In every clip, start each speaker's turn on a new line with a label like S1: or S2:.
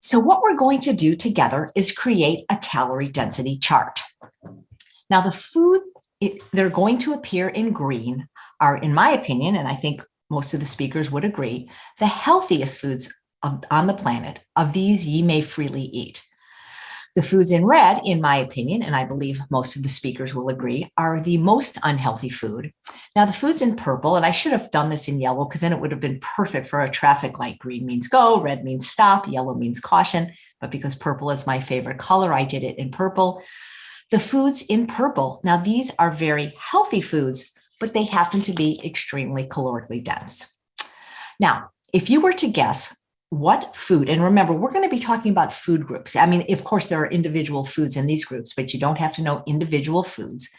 S1: So what we're going to do together is create a calorie density chart. Now, the food they're going to appear in green are, in my opinion, and I think most of the speakers would agree, the healthiest foods on the planet. Of these, ye may freely eat. The foods in red, in my opinion, and I believe most of the speakers will agree, are the most unhealthy food. Now, the foods in purple, and I should have done this in yellow because then it would have been perfect for a traffic light. Green means go, red means stop, yellow means caution. But because purple is my favorite color, I did it in purple. The foods in purple, now these are very healthy foods, but they happen to be extremely calorically dense. Now, if you were to guess what food, and remember, we're going to be talking about food groups. I mean, of course, there are individual foods in these groups, but you don't have to know individual foods.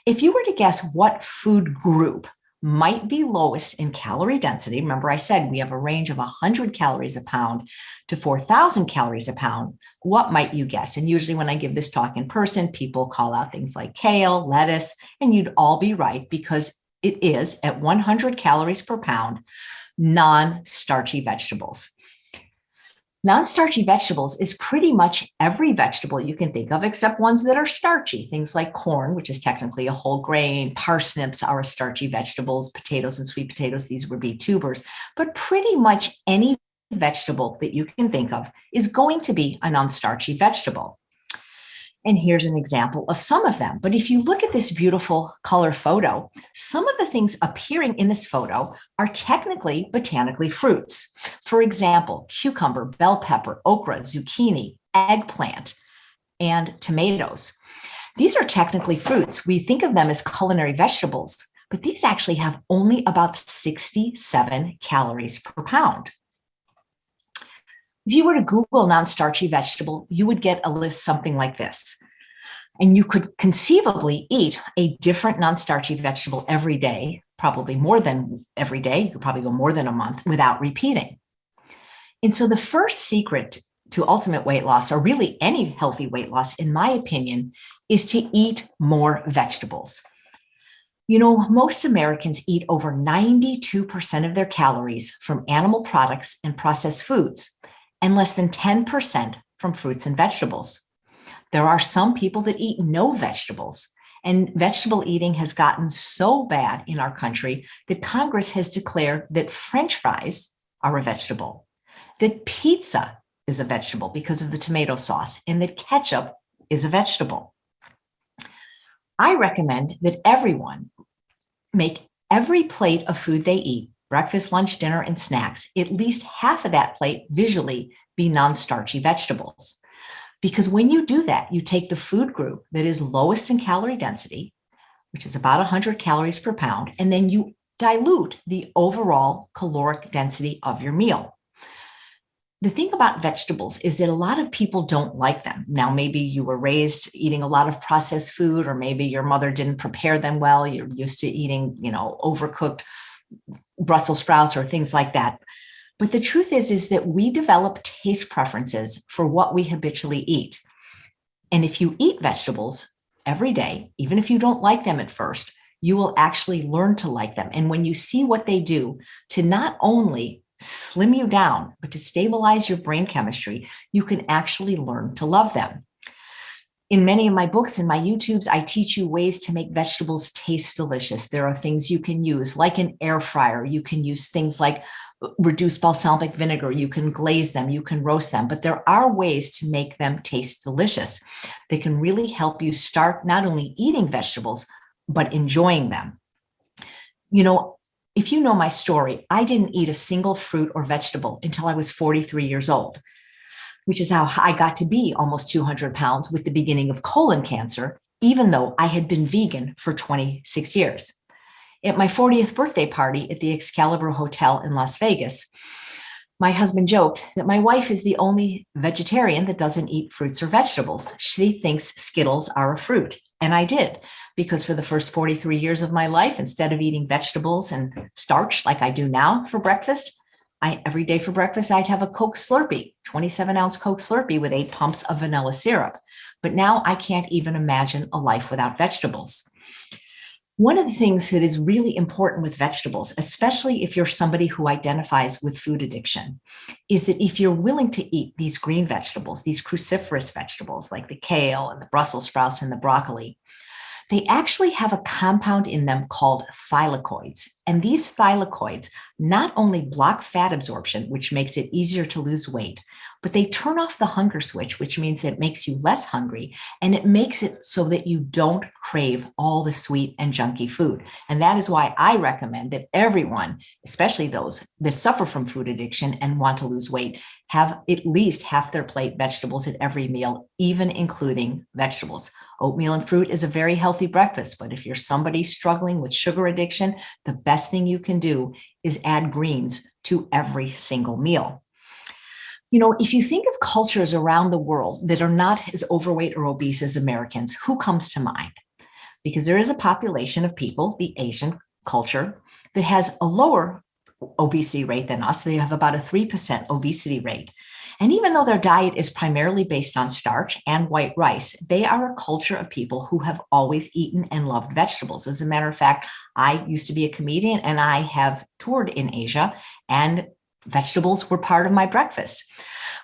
S1: If you were to guess what food group might be lowest in calorie density, remember I said we have a range of 100 calories a pound to 4,000 calories a pound, what might you guess? And usually when I give this talk in person, people call out things like kale, lettuce, and you'd all be right because it is at 100 calories per pound, non-starchy vegetables. Non-starchy vegetables is pretty much every vegetable you can think of, except ones that are starchy. Things like corn, which is technically a whole grain, parsnips are starchy vegetables, potatoes and sweet potatoes, these would be tubers. But pretty much any vegetable that you can think of is going to be a non-starchy vegetable. And here's an example of some of them. But if you look at this beautiful color photo, some of the things appearing in this photo are technically botanically fruits. For example, cucumber, bell pepper, okra, zucchini, eggplant, and tomatoes. These are technically fruits. We think of them as culinary vegetables, but these actually have only about 67 calories per pound. If you were to Google non-starchy vegetable, you would get a list something like this. And you could conceivably eat a different non-starchy vegetable every day, probably more than every day. You could probably go more than a month without repeating. And so the first secret to ultimate weight loss, or really any healthy weight loss, in my opinion, is to eat more vegetables. You know, most Americans eat over 92% of their calories from animal products and processed foods, and less than 10% from fruits and vegetables. There are some people that eat no vegetables, and vegetable eating has gotten so bad in our country that Congress has declared that French fries are a vegetable, that pizza is a vegetable because of the tomato sauce, and that ketchup is a vegetable. I recommend that everyone make every plate of food they eat, breakfast, lunch, dinner, and snacks, at least half of that plate visually be non-starchy vegetables. Because when you do that, you take the food group that is lowest in calorie density, which is about 100 calories per pound, and then you dilute the overall caloric density of your meal. The thing about vegetables is that a lot of people don't like them. Now, maybe you were raised eating a lot of processed food, or maybe your mother didn't prepare them well. You're used to eating, overcooked Brussels sprouts or things like that. But the truth is that we develop taste preferences for what we habitually eat. And if you eat vegetables every day, even if you don't like them at first, you will actually learn to like them. And when you see what they do to not only slim you down, but to stabilize your brain chemistry, you can actually learn to love them. In many of my books and my YouTubes, I teach you ways to make vegetables taste delicious. There are things you can use, like an air fryer. You can use things like reduced balsamic vinegar. You can glaze them, you can roast them, but there are ways to make them taste delicious. They can really help you start not only eating vegetables, but enjoying them. You know, if you know my story, I didn't eat a single fruit or vegetable until I was 43 years old, which is how I got to be almost 200 pounds with the beginning of colon cancer, even though I had been vegan for 26 years. At my 40th birthday party at the Excalibur Hotel in Las Vegas, my husband joked that my wife is the only vegetarian that doesn't eat fruits or vegetables. She thinks Skittles are a fruit. And I did, because for the first 43 years of my life, instead of eating vegetables and starch like I do now for breakfast, every day for breakfast, I'd have a Coke Slurpee, 27-ounce Coke Slurpee with 8 pumps of vanilla syrup. But now I can't even imagine a life without vegetables. One of the things that is really important with vegetables, especially if you're somebody who identifies with food addiction, is that if you're willing to eat these green vegetables, these cruciferous vegetables like the kale and the Brussels sprouts and the broccoli, they actually have a compound in them called thylakoids. And these thylakoids not only block fat absorption, which makes it easier to lose weight, but they turn off the hunger switch, which means it makes you less hungry, and it makes it so that you don't crave all the sweet and junky food. And that is why I recommend that everyone, especially those that suffer from food addiction and want to lose weight, have at least half their plate vegetables at every meal, even including vegetables. Oatmeal and fruit is a very healthy breakfast, but if you're somebody struggling with sugar addiction, the best thing you can do is add greens to every single meal. You know, if you think of cultures around the world that are not as overweight or obese as Americans, who comes to mind? Because there is a population of people, the Asian culture, that has a lower obesity rate than us. They have about a 3% obesity rate. And even though their diet is primarily based on starch and white rice, they are a culture of people who have always eaten and loved vegetables. As a matter of fact, I used to be a comedian and I have toured in Asia, and vegetables were part of my breakfast.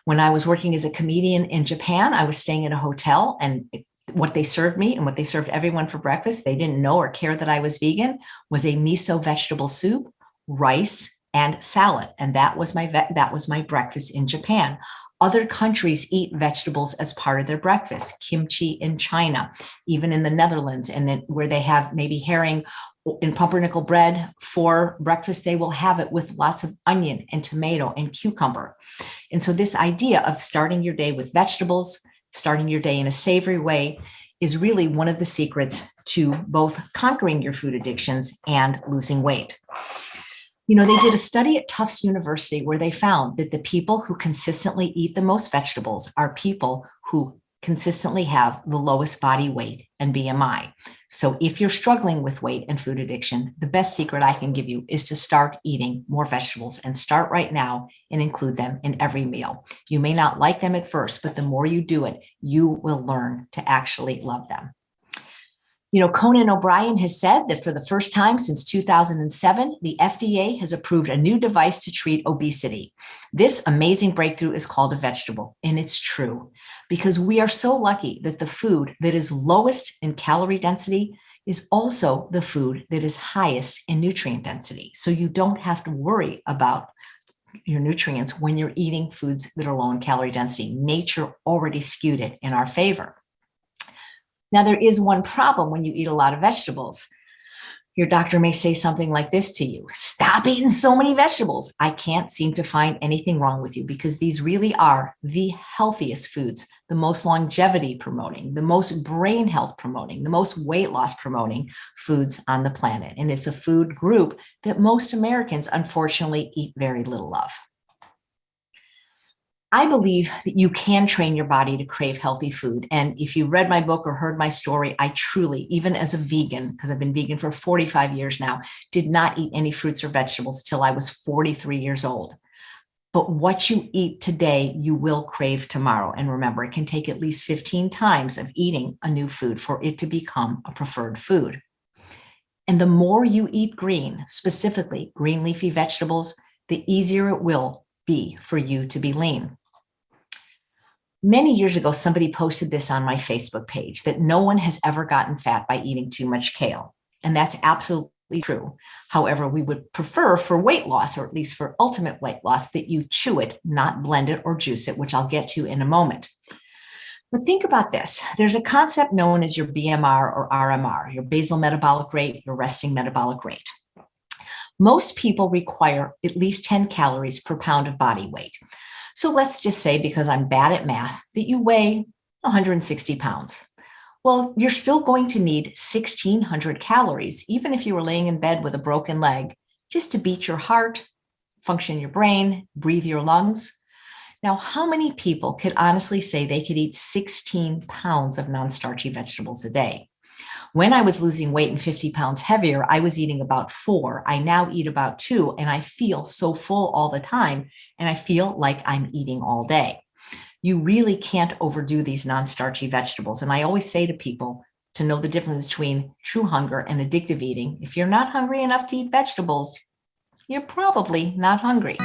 S1: When I was working as a comedian in Japan, I was staying in a hotel, and what they served me and what they served everyone for breakfast, they didn't know or care that I was vegan, was a miso vegetable soup, rice, and salad. And that was my breakfast in Japan. Other countries eat vegetables as part of their breakfast. Kimchi in China, even in the Netherlands, and then where they have maybe herring in pumpernickel bread for breakfast, they will have it with lots of onion and tomato and cucumber. And so this idea of starting your day with vegetables, starting your day in a savory way, is really one of the secrets to both conquering your food addictions and losing weight. You know, they did a study at Tufts University where they found that the people who consistently eat the most vegetables are people who consistently have the lowest body weight and BMI. So if you're struggling with weight and food addiction, the best secret I can give you is to start eating more vegetables, and start right now and include them in every meal. You may not like them at first, but the more you do it, you will learn to actually love them. You know, Conan O'Brien has said that for the first time since 2007, the FDA has approved a new device to treat obesity. This amazing breakthrough is called a vegetable, and it's true because we are so lucky that the food that is lowest in calorie density is also the food that is highest in nutrient density. So you don't have to worry about your nutrients when you're eating foods that are low in calorie density. Nature already skewed it in our favor. Now, there is one problem when you eat a lot of vegetables. Your doctor may say something like this to you: stop eating so many vegetables. I can't seem to find anything wrong with you, because these really are the healthiest foods, the most longevity promoting, the most brain health promoting, the most weight loss promoting foods on the planet. And it's a food group that most Americans, unfortunately, eat very little of. I believe that you can train your body to crave healthy food. And if you read my book or heard my story, I truly, even as a vegan, because I've been vegan for 45 years now, did not eat any fruits or vegetables till I was 43 years old. But what you eat today, you will crave tomorrow. And remember, it can take at least 15 times of eating a new food for it to become a preferred food. And the more you eat green, specifically green leafy vegetables, the easier it will be for you to be lean. Many years ago, somebody posted this on my Facebook page, that no one has ever gotten fat by eating too much kale. And that's absolutely true. However, we would prefer for weight loss, or at least for ultimate weight loss, that you chew it, not blend it or juice it, which I'll get to in a moment. But think about this. There's a concept known as your BMR or RMR, your basal metabolic rate, your resting metabolic rate. Most people require at least 10 calories per pound of body weight. So let's just say, because I'm bad at math, that you weigh 160 pounds. Well, you're still going to need 1,600 calories, even if you were laying in bed with a broken leg, just to beat your heart, function your brain, breathe your lungs. Now, how many people could honestly say they could eat 16 pounds of non-starchy vegetables a day? When I was losing weight and 50 pounds heavier, I was eating about 4. I now eat about 2, and I feel so full all the time, and I feel like I'm eating all day. You really can't overdo these non-starchy vegetables. And I always say to people, to know the difference between true hunger and addictive eating. If you're not hungry enough to eat vegetables, you're probably not hungry.